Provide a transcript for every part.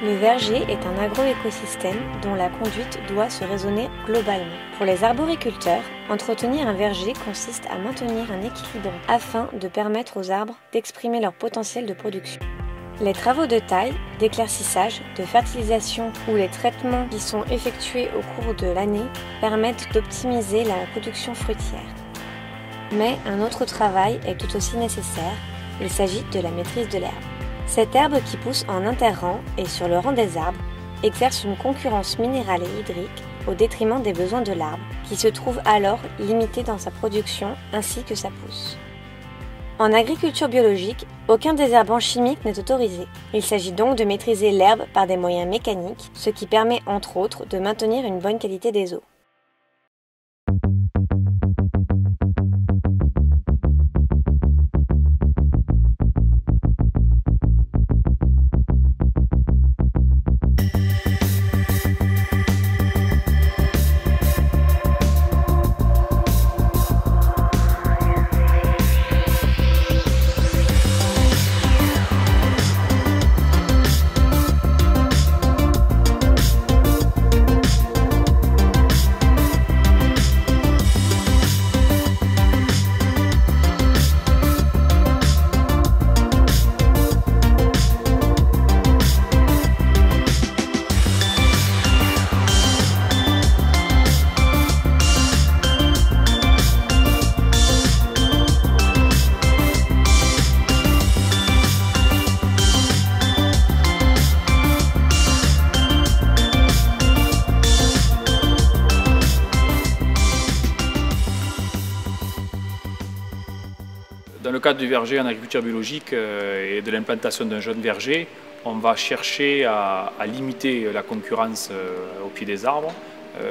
Le verger est un agroécosystème dont la conduite doit se raisonner globalement. Pour les arboriculteurs, entretenir un verger consiste à maintenir un équilibre afin de permettre aux arbres d'exprimer leur potentiel de production. Les travaux de taille, d'éclaircissage, de fertilisation ou les traitements qui sont effectués au cours de l'année permettent d'optimiser la production fruitière. Mais un autre travail est tout aussi nécessaire, il s'agit de la maîtrise de l'herbe. Cette herbe qui pousse en interrang et sur le rang des arbres exerce une concurrence minérale et hydrique au détriment des besoins de l'arbre, qui se trouve alors limité dans sa production ainsi que sa pousse. En agriculture biologique, aucun désherbant chimique n'est autorisé. Il s'agit donc de maîtriser l'herbe par des moyens mécaniques, ce qui permet entre autres de maintenir une bonne qualité des eaux. Dans le cadre du verger en agriculture biologique et de l'implantation d'un jeune verger, on va chercher à limiter la concurrence au pied des arbres,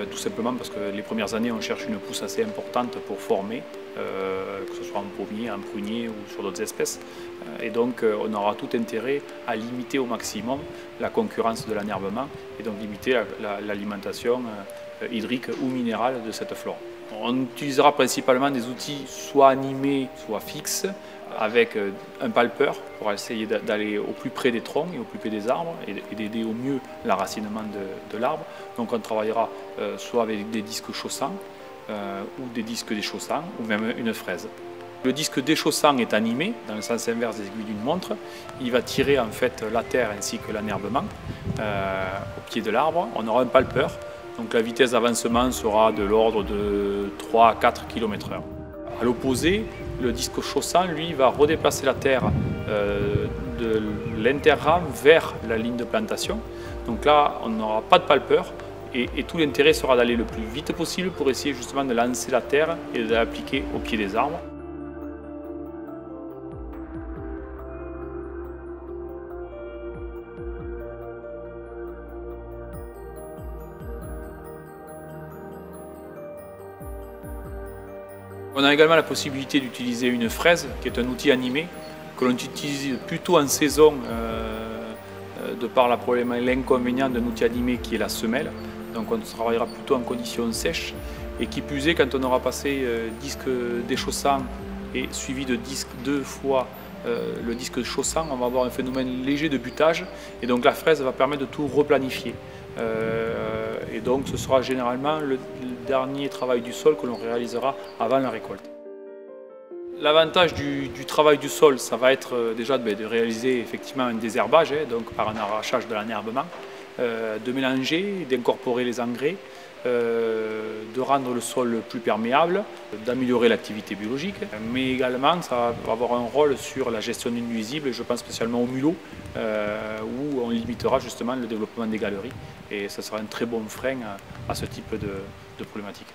tout simplement parce que les premières années, on cherche une pousse assez importante pour former, que ce soit en pommier, en prunier ou sur d'autres espèces. Et donc, on aura tout intérêt à limiter au maximum la concurrence de l'enherbement et donc limiter l'alimentation hydrique ou minérale de cette flore. On utilisera principalement des outils soit animés, soit fixes, avec un palpeur pour essayer d'aller au plus près des troncs et au plus près des arbres et d'aider au mieux l'enracinement de l'arbre. Donc on travaillera soit avec des disques chaussants ou des disques déchaussants ou même une fraise. Le disque déchaussant est animé dans le sens inverse des aiguilles d'une montre. Il va tirer en fait la terre ainsi que l'enherbement au pied de l'arbre. On aura un palpeur. Donc la vitesse d'avancement sera de l'ordre de 3 à 4 km/h. À l'opposé, le disque chaussant, lui, va redéplacer la terre de l'interrang vers la ligne de plantation. Donc là, on n'aura pas de palpeur et tout l'intérêt sera d'aller le plus vite possible pour essayer justement de lancer la terre et de l'appliquer au pied des arbres. On a également la possibilité d'utiliser une fraise, qui est un outil animé, que l'on utilise plutôt en saison, de par l'inconvénient d'un outil animé qui est la semelle. Donc on travaillera plutôt en conditions sèches. Et qui plus est, quand on aura passé disque déchaussant et suivi de disque 2 fois le disque chaussant, on va avoir un phénomène léger de butage. Et donc la fraise va permettre de tout replanifier. Et donc ce sera généralement le dernier travail du sol que l'on réalisera avant la récolte. L'avantage du travail du sol, ça va être déjà de réaliser effectivement un désherbage, donc par un arrachage de l'enherbement, de mélanger, d'incorporer les engrais, de rendre le sol plus perméable, d'améliorer l'activité biologique, mais également ça va avoir un rôle sur la gestion des nuisibles, je pense spécialement au mulot, où on limitera justement le développement des galeries et ce sera un très bon frein à ce type de problématique.